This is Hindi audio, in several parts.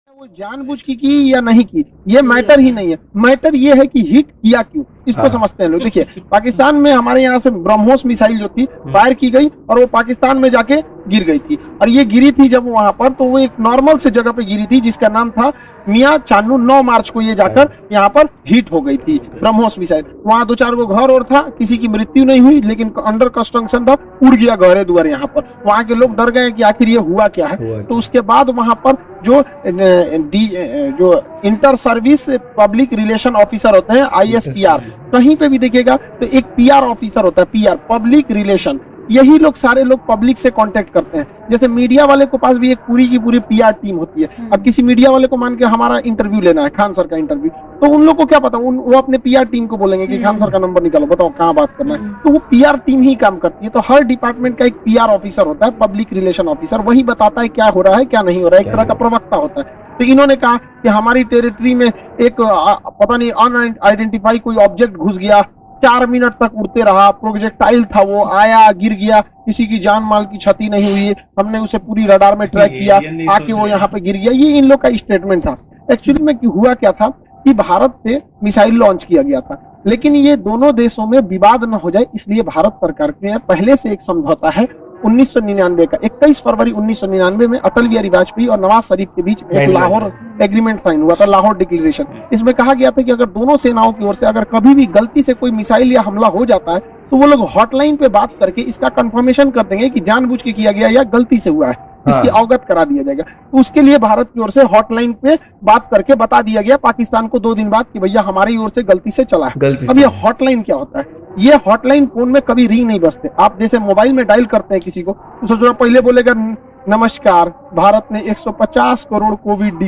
वो जानबूझ की या नहीं की, ये मैटर ही नहीं है। मैटर ये है कि हिट किया क्यों, इसको समझते हैं लोग। देखिए, पाकिस्तान में हमारे यहाँ से ब्रह्मोस मिसाइल जो थी फायर की गई और वो पाकिस्तान में जाके गिर गई थी। और ये गिरी थी जब वहां पर, तो वो एक नॉर्मल से जगह पे गिरी थी जिसका नाम था मियां चानू। 9 मार्च को ये जाकर यहाँ पर हिट हो गई थी ब्रह्मोस मिसाइल। वहां 2-4 गो घर और था, किसी की मृत्यु नहीं हुई, लेकिन अंडर कंस्ट्रक्शन था, उड़ गया घरे दुआर। यहाँ पर वहां के लोग डर गए कि आखिर ये हुआ क्या है। तो उसके बाद वहां पर जो inter service public relation officer होते हैं, ISPR, कहीं पे भी देखिएगा तो एक PR ऑफिसर होता है, PR पब्लिक रिलेशन। यही लोग सारे लोग पब्लिक से कांटेक्ट करते हैं। जैसे मीडिया वाले के पास भी एक पूरी की पूरी PR टीम होती है। अब किसी मीडिया वाले को मान के हमारा इंटरव्यू लेना है, खान सर का इंटरव्यू, तो उन लोग को क्या पता, वो अपने PR टीम को बोलेंगे कि खान सर का नंबर निकालो, बताओ कहाँ बात करना है। तो वो PR टीम ही काम करती है। तो हर डिपार्टमेंट का एक PR ऑफिसर होता है, पब्लिक रिलेशन ऑफिसर, वही बताता है क्या हो रहा है क्या नहीं हो रहा है, एक तरह का प्रवक्ता होता है। तो इन्होंने कहा कि हमारी टेरिटरी में एक पता नहीं अनआइडेंटिफाई कोई ऑब्जेक्ट घुस गया, 4 मिनट तक उड़ते रहा, प्रोजेक्टाइल था, वो आया गिर गया, किसी की जान माल की क्षति नहीं हुई, हमने उसे पूरी रडार में ट्रैक किया, आके वो यहाँ पे गिर गया। ये इन लोग का स्टेटमेंट था। एक्चुअली में हुआ क्या था कि भारत से मिसाइल लॉन्च किया गया था, लेकिन ये दोनों देशों में विवाद न हो जाए इसलिए भारत सरकार के पहले से एक समझौता है 1999 का। 21 फरवरी 1999 में अटल बिहारी वाजपेयी और नवाज शरीफ के बीच एक लाहौर एग्रीमेंट साइन हुआ था, लाहौर डिक्लेरेशन। इसमें कहा गया था कि अगर दोनों सेनाओं की ओर से अगर कभी भी गलती से कोई मिसाइल या हमला हो जाता है तो वो लोग हॉटलाइन पे बात करके इसका कंफर्मेशन कर देंगे कि जानबूझ के किया गया या गलती से हुआ है, इसकी अवगत करा दिया जाएगा। तो उसके लिए भारत की ओर से हॉटलाइन पे बात करके बता दिया गया पाकिस्तान को 2 दिन बाद कि भैया हमारी ओर से गलती से चला है। अब ये हॉटलाइन क्या होता है? ये हॉटलाइन फोन में कभी रिंग नहीं बजते। आप जैसे मोबाइल में डायल करते हैं किसी को, तो पहले बोलेगा नमस्कार, भारत ने 150 करोड़ कोविड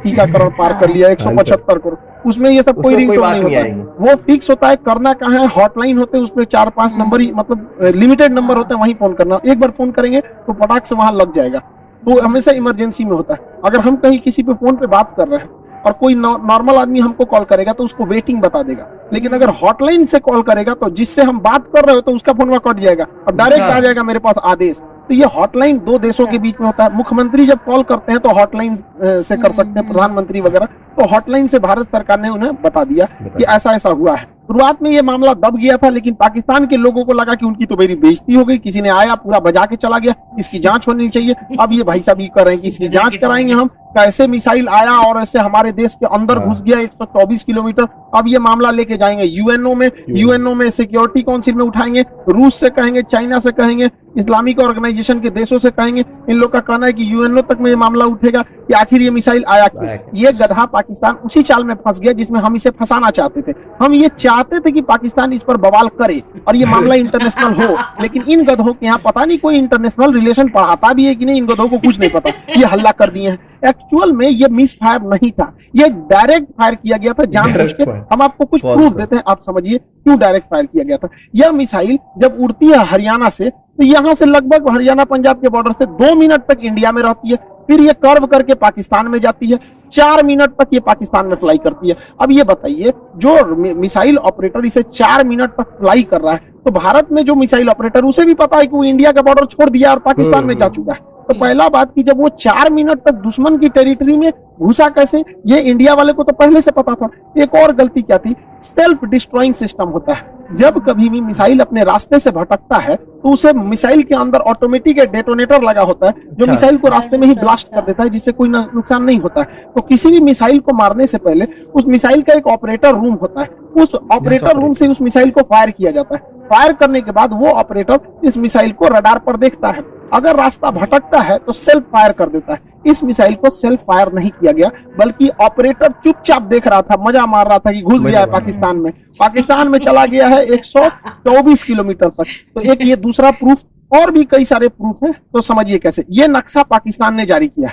टीकाकरण पार कर लिया, 175 करोड़, उसमें ये सब कोई रिंग नहीं होता है। वो फिक्स होता है, करना कहाँ है, हॉटलाइन होते हैं, उसमें 4-5 नंबर ही, मतलब लिमिटेड नंबर होते हैं, वहीं फोन करना। एक बार फोन करेंगे तो पटाख से वहां लग जाएगा। तो हमेशा इमरजेंसी में होता है। अगर हम कहीं किसी पे फोन पे बात कर रहे हैं और कोई नॉर्मल आदमी हमको कॉल करेगा तो उसको वेटिंग बता देगा, लेकिन अगर हॉटलाइन से कॉल करेगा तो जिससे हम बात कर रहे हो तो उसका फोन कट जाएगा और डायरेक्ट आ जाएगा मेरे पास आदेश। तो ये हॉटलाइन 2 देशों के बीच में होता है। मुख्यमंत्री जब कॉल करते हैं तो हॉटलाइन से कर सकते हैं, प्रधानमंत्री वगैरह। तो हॉटलाइन से भारत सरकार ने उन्हें बता दिया कि ऐसा ऐसा हुआ है। शुरुआत में ये मामला दब गया था, लेकिन पाकिस्तान के लोगों को लगा कि उनकी तो मेरी बेइज्जती हो गई, किसी ने आया पूरा बजा के चला गया, इसकी जांच होनी चाहिए। अब ये भाई साहब ये कर रहे हैं कि इसकी जांच कराएंगे हम, कैसे मिसाइल आया और ऐसे हमारे देश के अंदर घुस गया 124 किलोमीटर। अब ये मामला लेके जाएंगे यूएनओ में सिक्योरिटी काउंसिल में उठाएंगे, रूस से कहेंगे, चाइना से कहेंगे, इस्लामिक ऑर्गेनाइजेशन के देशों से कहेंगे। इन लोग का कहना है कि यूएनओ तक में ये मामला उठेगा कि आखिर ये मिसाइल आया क्यों। ये गधा पाकिस्तान उसी चाल में फंस गया जिसमें हम इसे फंसाना चाहते थे। हम ये चाहते थे कि पाकिस्तान इस पर बवाल करे और ये मामला इंटरनेशनल हो, लेकिन इन गधों के यहाँ पता नहीं कोई इंटरनेशनल रिलेशन पढ़ाता भी है कि नहीं, इन गधों को कुछ नहीं पता, ये हल्ला कर दिए हैं। एक्चुअल में ये मिस फायर नहीं था, ये डायरेक्ट फायर किया गया था जानबूझ के। हम आपको कुछ प्रूफ देते हैं, आप समझिए क्यों डायरेक्ट फायर किया गया था। यह मिसाइल जब उड़ती है हरियाणा से, तो यहाँ से लगभग हरियाणा पंजाब के बॉर्डर से 2 मिनट तक इंडिया में रहती है, फिर ये कर्व करके पाकिस्तान में जाती है, 4 मिनट तक ये पाकिस्तान में फ्लाई करती है। अब ये बताइए, जो मिसाइल ऑपरेटर इसे 4 मिनट तक फ्लाई कर रहा है, तो भारत में जो मिसाइल ऑपरेटर, उसे भी पता है कि वो इंडिया का बॉर्डर छोड़ दिया और पाकिस्तान में जा चुका है। तो पहला बात कि जब वो 4 मिनट तक दुश्मन की टेरिटरी में घुसा कैसे, ये इंडिया वाले को तो पहले से पता था। एक और गलती क्या थी, सेल्फ डिस्ट्रॉइंग सिस्टम होता है। जब कभी भी मिसाइल अपने रास्ते से भटकता है तो उसे मिसाइल के अंदर ऑटोमेटिक डेटोनेटर लगा होता है, जो मिसाइल को रास्ते में ही ब्लास्ट कर देता है, जिससे कोई नुकसान नहीं होता है। तो किसी भी मिसाइल को मारने से पहले उस मिसाइल का एक ऑपरेटर रूम होता है, उस ऑपरेटर रूम से उस मिसाइल को फायर किया जाता है। फायर करने के बाद वो ऑपरेटर इस मिसाइल को रडार पर देखता है, अगर रास्ता भटकता है तो सेल्फ फायर कर देता है। इस मिसाइल को सेल्फ फायर नहीं किया गया, बल्कि ऑपरेटर चुपचाप देख रहा था, मजा मार रहा था कि घुस गया है पाकिस्तान में चला गया है 124 किलोमीटर तक। तो एक ये दूसरा प्रूफ, और भी कई सारे प्रूफ हैं। तो समझिए कैसे ये नक्शा पाकिस्तान ने जारी किया,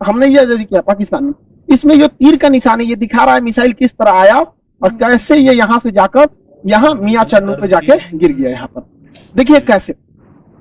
हमने ये जारी किया पाकिस्तान में। इसमें जो तीर का निशान है ये दिखा रहा है मिसाइल किस तरह आया और कैसे ये यहाँ से जाकर यहाँ मियां चन्नू पे जाके गिर गया। यहाँ पर देखिए कैसे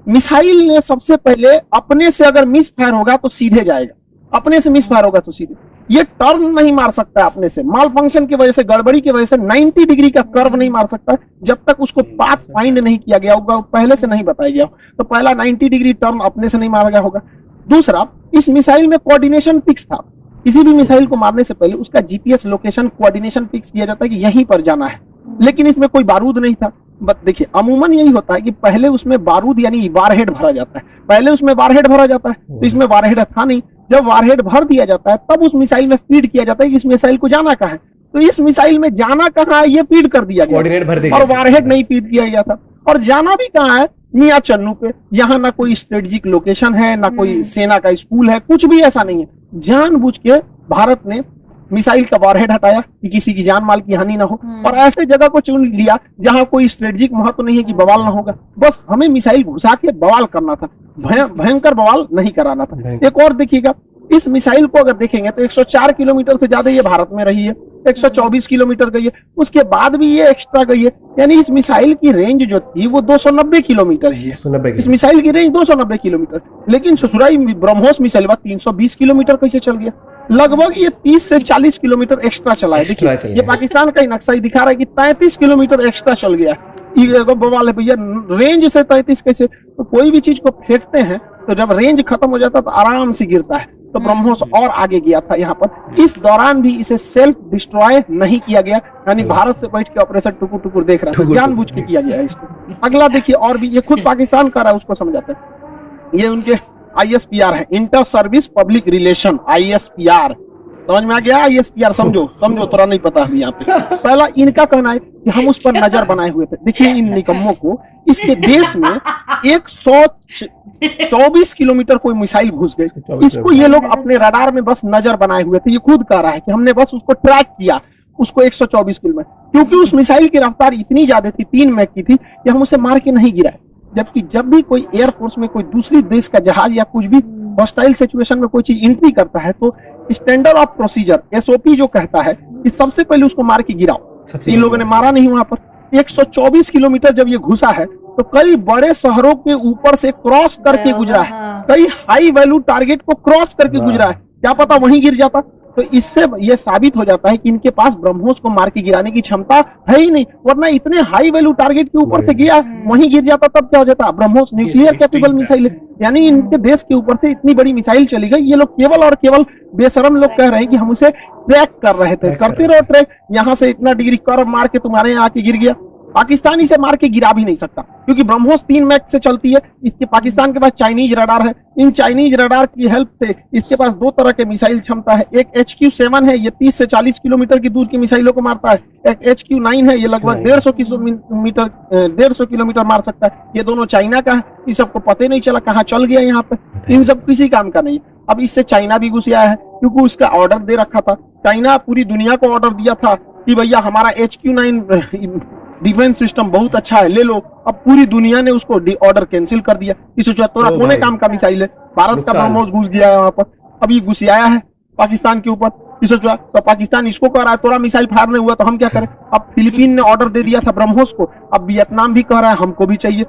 मिसाइल ने सबसे पहले अपने से अगर मिस फायर होगा तो सीधे जाएगा, अपने से मिस फायर होगा तो सीधे। ये टर्न नहीं मार सकता है अपने से, माल फंक्शन की वजह से, गड़बड़ी की वजह से 90 डिग्री का कर्व नहीं मार सकता जब तक उसको पाथ फाइंड नहीं किया गया होगा, पहले से नहीं बताया गया। तो पहला 90 डिग्री टर्न अपने से नहीं मारा गया होगा। दूसरा, इस मिसाइल में कोऑर्डिनेशन फिक्स था, किसी भी मिसाइल को मारने से पहले उसका जीपीएस लोकेशन कोऑर्डिनेशन फिक्स किया जाता है कि यहीं पर जाना है, लेकिन इसमें कोई बारूद नहीं था। बट देखिए अमूमन यही होता है कि पहले उसमें बारूद यानी वारहेड भरा जाता है, पहले उसमें वारहेड भरा जाता है, तो इसमें वारहेड था नहीं। जब वारहेड भर दिया जाता है तब उस मिसाइल में फीड किया जाता है कि इस मिसाइल को जाना कहाँ है, तो इस मिसाइल में जाना कहाँ है ये फीड कर दिया गया और वारहेड नहीं फीड किया गया था। और जाना भी कहाँ है, मियां चन्नू पे। यहाँ ना कोई स्ट्रेटेजिक लोकेशन है, ना कोई सेना का स्कूल है, कुछ भी ऐसा नहीं है। जानबूझ के भारत ने मिसाइल का वारहेड हटाया कि किसी की जान माल की हानि ना हो, और ऐसे जगह को चुन लिया जहां कोई स्ट्रेटेजिक महत्व नहीं है कि बवाल ना होगा, बस हमें मिसाइल घुसा के बवाल करना था, भयंकर बवाल नहीं कराना था। एक और देखिएगा, इस मिसाइल को अगर देखेंगे तो 104 किलोमीटर से ज्यादा ये भारत में रही है, 124 किलोमीटर गई है, उसके बाद भी ये एक्स्ट्रा गई है, यानी इस मिसाइल की रेंज जो थी वो 290 किलोमीटर ही है। इस मिसाइल की रेंज 290 किलोमीटर, लेकिन ससुराई ब्रह्मोस मिसाइल 320 किलोमीटर कैसे चल गया? लगभग ये 30 से 40 किलोमीटर एक्स्ट्रा चला है। देखिए ये पाकिस्तान का ही नक्शा ही दिखा रहा है कि 33 किलोमीटर एक्स्ट्रा चल गया। ये बवाल है भैया, रेंज से 33 कैसे? तो कोई भी चीज को फेंकते हैं तो जब रेंज खत्म हो जाता है तो आराम से गिरता है, तो ब्रह्मोस और आगे गया था यहाँ पर। इस दौरान भी इसे सेल्फ डिस्ट्रॉय नहीं किया गया, यानी भारत से बैठ के ऑपरेशन टुकुर टुकुर देख रहा था, जानबूझ के किया गया इसको। अगला देखिए, और भी ये खुद पाकिस्तान कर रहा है, उसको समझाते हैं। ये उनके ISPR है, inter service public relation, ISPR। समझ में आ गया? ISPR समझो थोड़ा नहीं पता है यहाँ पे। पहला इनका कहना है कि हम उस पर नजर बनाए हुए थे। देखिए इन निकम्मों को, इसके देश में 124 किलोमीटर कोई मिसाइल घुस गई, इसको ये लोग अपने रडार में बस नजर बनाए हुए थे। ये खुद कह रहा है कि हमने बस उसको ट्रैक किया, उसको 124 किलोमीटर, क्योंकि उस मिसाइल की रफ्तार इतनी ज्यादा थी, 3 मैक की थी, कि हम उसे मार के नहीं गिराए। जबकि जब भी कोई एयरफोर्स में कोई दूसरी देश का जहाज या कुछ भी हॉस्टाइल सिचुएशन में कोई चीज एंट्री करता है तो स्टैंडर्ड ऑफ प्रोसीजर SOP जो कहता है कि सबसे पहले उसको मार के गिराओ। इन लोगों ने मारा नहीं वहां पर। 124 किलोमीटर जब ये घुसा है तो कई बड़े शहरों के ऊपर से क्रॉस करके गुजरा है, कई हाई वैल्यू टारगेट को क्रॉस करके गुजरा है, क्या पता वहीं गिर जाता। तो इससे ये साबित हो जाता है कि इनके पास ब्रह्मोस को मार के गिराने की क्षमता है ही नहीं, वरना इतने हाई वैल्यू टारगेट के ऊपर से गया, वहीं गिर जाता तब क्या हो जाता। ब्रह्मोस न्यूक्लियर कैपेबल मिसाइल है, यानी इनके देश के ऊपर से इतनी बड़ी मिसाइल चली गई। ये लोग केवल और केवल बेशरम लोग कह रहे हैं कि हम उसे ट्रैक कर रहे थे। करते रहो ट्रैक, यहाँ से इतना डिग्री कर्व मार के तुम्हारे यहाँ आके गिर गया। पाकिस्तान इसे मार के गिरा भी नहीं सकता, क्योंकि ब्रह्मोस 3 मैक से चलती है। इसके पाकिस्तान के पास चाइनीज रडार है, इन चाइनीज रडार की हेल्प से इसके पास 2 तरह के मिसाइल क्षमता है। एक HQ-7 है, ये 30 से 40 किलोमीटर की दूर की मिसाइलों को मारता है। एक HQ-9 है, ये लगभग 150 किलोमीटर मार सकता है। ये दोनों चाइना का है, ये सबको पता नहीं चला कहाँ चल गया यहाँ पे, इन सब किसी काम का नहीं। अब इससे चाइना भी घुस आया है, क्योंकि उसका ऑर्डर दे रखा था। चाइना पूरी दुनिया को ऑर्डर दिया था कि भैया हमारा HQ-9 डिफेंस सिस्टम बहुत अच्छा है, ले लो। अब पूरी दुनिया ने उसको ऑर्डर कैंसिल कर दिया। इसे तोरा कोने काम का मिसाइल है, भारत का ब्रह्मोस घुस गया है वहां पर। अब ये घुस आया है पाकिस्तान के ऊपर, तो पाकिस्तान इसको कह रहा है तोरा मिसाइल फायर नहीं हुआ तो हम क्या करें। अब फिलीपीन ने ऑर्डर दे दिया था ब्रह्मोस को, अब वियतनाम भी कह रहा है हमको भी चाहिए,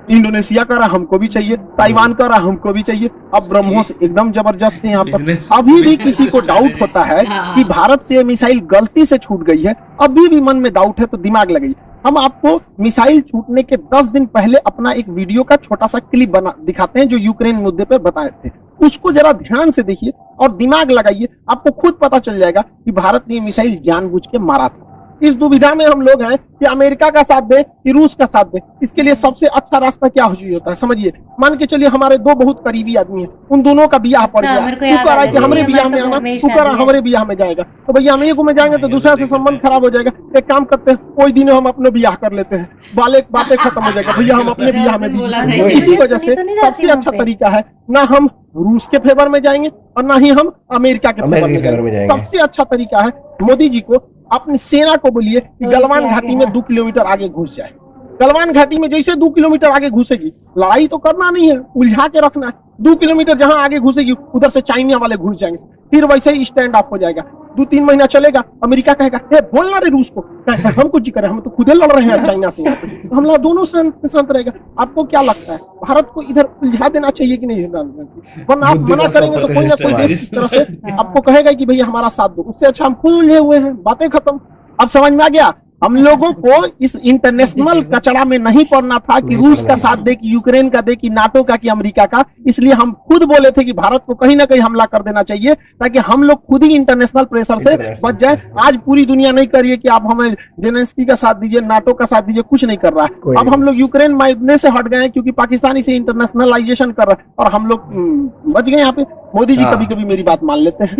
इंडोनेशिया कह रहा है हमको भी चाहिए, ताइवान कह रहा है हमको भी चाहिए। अब ब्रह्मोस एकदम जबरदस्त है यहाँ पर। अभी भी किसी को डाउट होता है कि भारत से मिसाइल गलती से छूट गई है, अभी भी मन में डाउट है तो दिमाग लगाइए। हम आपको मिसाइल छूटने के 10 दिन पहले अपना एक वीडियो का छोटा सा क्लिप बना दिखाते हैं, जो यूक्रेन मुद्दे पे बताए थे। उसको जरा ध्यान से देखिए और दिमाग लगाइए, आपको खुद पता चल जाएगा कि भारत ने मिसाइल जानबूझ के मारा था। इस दुविधा में हम लोग हैं कि अमेरिका का साथ दे कि रूस का साथ दे। इसके लिए सबसे अच्छा रास्ता क्या होता है समझिए। मान के चलिए हमारे 2 बहुत करीबी आदमी हैं, उन दोनों का ब्याह पड़ गया, तू कह रहा है कि हमरे ब्याह में आना, तू कह रहा है हमरे ब्याह में जाएगा, तो भैया हम एक में जाएंगे तो दूसरा से संबंध खराब हो जाएगा। एक काम करते हैं, कोई दिन हम अपने ब्याह कर लेते हैं, बातें खत्म हो जाएगा, भैया हम अपने ब्याह में दीजिए। इसी वजह से सबसे अच्छा तरीका है, ना हम रूस के फेवर में जाएंगे और ना ही हम अमेरिका के फेवर में जाएंगे। सबसे अच्छा तरीका है, मोदी जी को अपनी सेना को बोलिए कि गलवान घाटी में 2 किलोमीटर आगे घुस जाए। गलवान घाटी में जैसे 2 किलोमीटर आगे घुसेगी, लड़ाई तो करना नहीं है, उलझा के रखना है। 2 किलोमीटर जहां आगे घुसेगी उधर से चाइना वाले घुस जाएंगे, फिर वैसे ही स्टैंड ऑफ हो जाएगा। 2-3 महीना चलेगा, अमेरिका कहेगा बोलना रे रूस को, हम कुछ करें, हम तो खुद लड़ रहे हैं चाइना से, तो हम लोग दोनों शांत रहेगा। आपको क्या लगता है, भारत को इधर उलझा देना चाहिए कि नहीं? वरना आप मना करेंगे तो कोई ना कोई देश इस तरह से आपको कहेगा कि भैया हमारा साथ दो। उससे अच्छा हम खुद उलझे हुए हैं, बातें खत्म। अब समझ में आ गया हम लोगों को इस इंटरनेशनल कचरा में नहीं पड़ना था कि रूस का साथ दे, कि यूक्रेन का दे, कि नाटो का, कि अमेरिका का। इसलिए हम खुद बोले थे कि भारत को कहीं ना कहीं हमला कर देना चाहिए, ताकि हम लोग खुद ही इंटरनेशनल प्रेशर से बच जाए। आज पूरी दुनिया नहीं कर रही है कि आप हमें जेलेंस्की का साथ दीजिए, नाटो का साथ दीजिए, कुछ नहीं कर रहा है। अब हम लोग यूक्रेन मांगने से हट गए हैं क्योंकि पाकिस्तान इसे इंटरनेशनलाइजेशन कर रहा है और हम लोग बच गए यहाँ पे। मोदी जी कभी कभी मेरी बात मान लेते हैं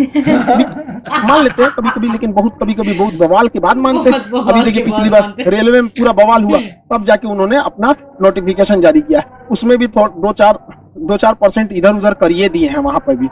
मान लेते हैं कभी कभी, लेकिन बहुत कभी कभी बहुत बवाल के बाद मानते हैं। अभी देखिए पिछली बार रेलवे में पूरा बवाल हुआ, तब जाके उन्होंने अपना नोटिफिकेशन जारी किया, उसमें भी 2-4% इधर उधर करिए दिए हैं वहां पर भी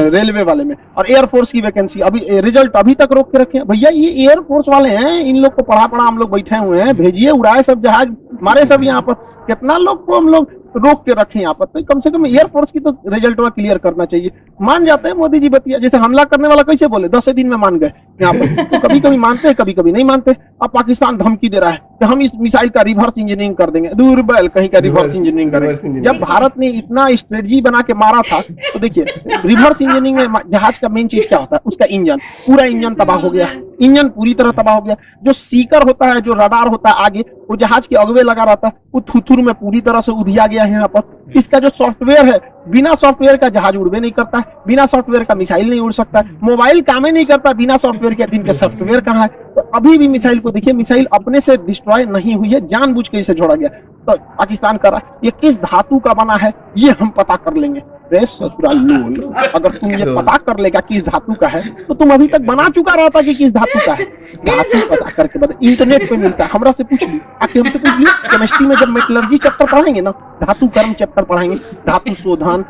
रेलवे वाले में। और एयरफोर्स की वैकेंसी अभी रिजल्ट अभी तक रोक के रखे हैं। भैया ये एयरफोर्स वाले हैं, इन लोग को पढ़ा हम लोग बैठे हुए हैं, भेजिए, उड़ाए सब जहाज, मारे सब यहाँ पर। कितना लोग को हम लोग रोक के रखे यहाँ पर, तो कम से कम एयरफोर्स की तो रिजल्ट क्लियर करना चाहिए। मान जाते हैं मोदी जी बतिया, जैसे हमला करने वाला कैसे बोले 10 दिन में मान गए यहाँ पर, तो कभी कभी मानते हैं कभी कभी नहीं मानते। अब पाकिस्तान धमकी दे रहा है कि हम इस मिसाइल का रिवर्स इंजीनियरिंग कर देंगे। दूर बैल कहीं का रिवर्स इंजीनियरिंग करेंगे। जब भारत ने इतना स्ट्रेटजी बना के मारा था, तो देखिए रिवर्स इंजीनियरिंग में जहाज का मेन चीज क्या होता है, उसका इंजन, पूरा इंजन तबाह हो गया, इंजन पूरी तरह तबाह हो गया। जो सीकर होता है, जो रडार होता है आगे, वो जहाज के अगवे लगा रहता है, वो थुथुर में पूरी तरह से उधिया गया है यहाँ पर। इसका जो सॉफ्टवेयर है, बिना सॉफ्टवेयर का जहाज उड़वे नहीं करता है, बिना सॉफ्टवेयर का मिसाइल नहीं उड़ सकता है, मोबाइल काम ही नहीं करता बिना सॉफ्टवेयर के। दिन के सॉफ्टवेयर कहाँ है? तो अभी भी मिसाइल को देखिए, मिसाइल अपने से डिस्ट्रॉय नहीं हुई है, जानबूझ के इसे छोड़ा गया। तो पाकिस्तान कर रहा है, ये किस धातु का बना है ये हम पता कर लेंगे। ससुराल लोल, अगर तुम ये पता कर लेगा किस धातु का है, तो तुम अभी तक बना चुका रहता कि किस धातु का है। धातु पता करके बता, इंटरनेट पे मिलता है, हमरा से पूछ ली, आके हमसे पूछ लियो। केमिस्ट्री में जब मेटलर्जी चैप्टर पढ़ाएंगे ना, धातु कर्म चैप्टर पढ़ाएंगे, धातु शोधन,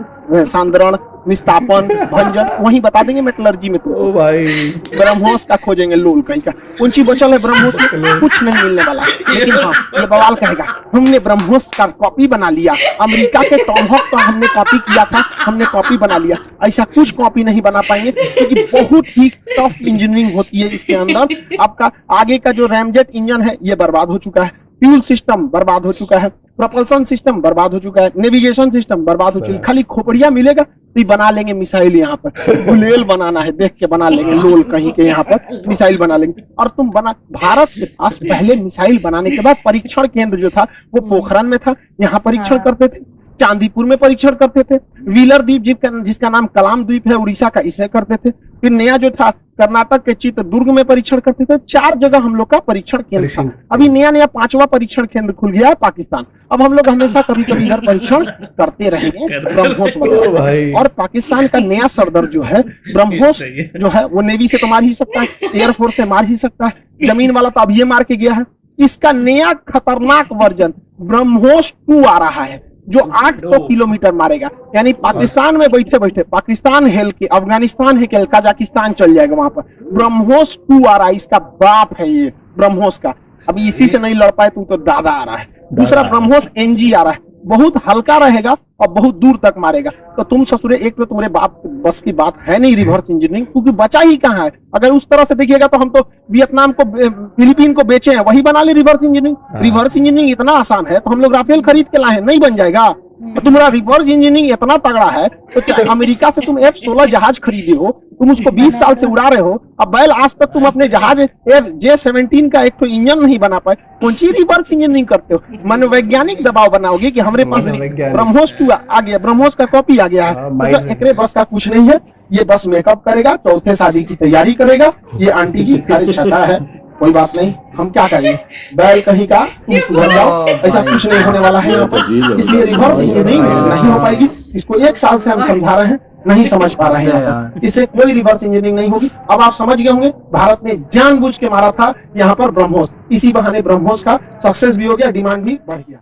सांद्रण, निस्तापन, भंजन, वहीं बता देंगे मेटलर्जी में। तो ओ भाई ब्रह्मोस का खोजेंगे, लोल कहीं का कौन सी बचल है ब्रह्मोस में, कुछ नहीं मिलने वाला। लेकिन हाँ, ये बवाल कहेगा हमने ब्रह्मोस का कॉपी बना लिया, अमेरिका के टॉमहॉक का हमने कॉपी किया था, हमने कॉपी बना लिया। ऐसा कुछ कॉपी नहीं बना पाएंगे, क्योंकि बहुत ही टफ इंजीनियरिंग होती है इसके अंदर। आपका आगे का जो रैमजेट इंजन है ये बर्बाद हो चुका है, फ्यूल सिस्टम बर्बाद हो चुका है, प्रोपल्सन सिस्टम बर्बाद हो चुका है, नेविगेशन सिस्टम बर्बाद हो चुका है। खाली खोपड़िया मिलेगा तो बना लेंगे मिसाइल यहाँ पर। गुलेल बनाना है, देख के बना लेंगे, लोल कहीं के यहाँ पर मिसाइल बना लेंगे। और तुम बना, भारत के पास पहले मिसाइल बनाने के बाद परीक्षण केंद्र जो था वो पोखरण में था, यहाँ परीक्षण करते थे, चांदीपुर में परीक्षण करते थे, व्हीलर द्वीप जिसका नाम कलाम द्वीप है उड़ीसा का, इसे करते थे। फिर नया जो था कर्नाटक के चित्रदुर्ग में परीक्षण करते थे। 4 जगह हम लोग का परीक्षण केंद्र था। अभी नया 5वां परीक्षण केंद्र खुल गया है पाकिस्तान। अब हम लोग हमेशा कभी कभी इधर परीक्षण करते रहेंगे ब्रह्मोस वगैरह। और पाकिस्तान का नया सरदर जो है ब्रह्मोस जो है, वो नेवी से तो मार ही सकता है, एयरफोर्स से मार ही सकता है, जमीन वाला तो अभी मार के गया है। इसका नया खतरनाक वर्जन ब्रह्मोस 2 आ रहा है, जो 800 किलोमीटर मारेगा। यानी पाकिस्तान में बैठे बैठे पाकिस्तान हेल के, अफगानिस्तान है, कजाकिस्तान चल जाएगा वहां पर। ब्रह्मोस 2 आ रहा है, इसका बाप है ये ब्रह्मोस का। अभी इसी से नहीं लड़ पाए तो दादा आ रहा है। दूसरा ब्रह्मोस NG आ रहा है, बहुत हल्का रहेगा और बहुत दूर तक मारेगा। तो तुम ससुरे, एक तो तुम्हारे बाप बस की बात है नहीं रिवर्स इंजीनियरिंग, क्योंकि बचा ही कहाँ है। अगर उस तरह से देखिएगा तो हम तो वियतनाम को, फिलीपीन को बेचे हैं, वही बना ले रिवर्स इंजीनियरिंग। रिवर्स इंजीनियरिंग इतना आसान है तो हम लोग राफेल खरीद के लाए हैं, नहीं बन जाएगा। तो तुम्हारा रिवर्स इंजीनियरिंग इतना तगड़ा है तो अमेरिका से तुम F-16 जहाज खरीदे हो, तुम उसको 20 साल से उड़ा रहे हो। अब बैल आज तक तुम अपने जहाज J-17 का एक तो इंजन नहीं बना पाए, कौन सी रिवर्स इंजीनियरिंग करते हो? मनोवैज्ञानिक दबाव बनाओगे कि हमारे पास ब्रह्मोस 2 आ गया, ब्रह्मोस का कॉपी आ गया है, मतलब एकरे बस का कुछ नहीं है। ये बस मेकअप करेगा, चौथे शादी की तैयारी करेगा। ये आंटी जी खाली छठा है, कोई बात नहीं, हम क्या करेंगे, बैल कहीं का, तुम सुधर जाओ, ऐसा कुछ नहीं होने वाला है यहाँ पर। इसलिए रिवर्स इंजीनियरिंग नहीं हो पाएगी। इसको 1 साल से हम समझा रहे हैं, नहीं समझ पा रहे हैं। इससे कोई रिवर्स इंजीनियरिंग नहीं होगी। अब आप समझ गए होंगे, भारत ने जानबूझ के मारा था यहाँ पर ब्रह्मोस, इसी बहाने ब्रह्मोस का सक्सेस भी हो गया, डिमांड भी बढ़ गया।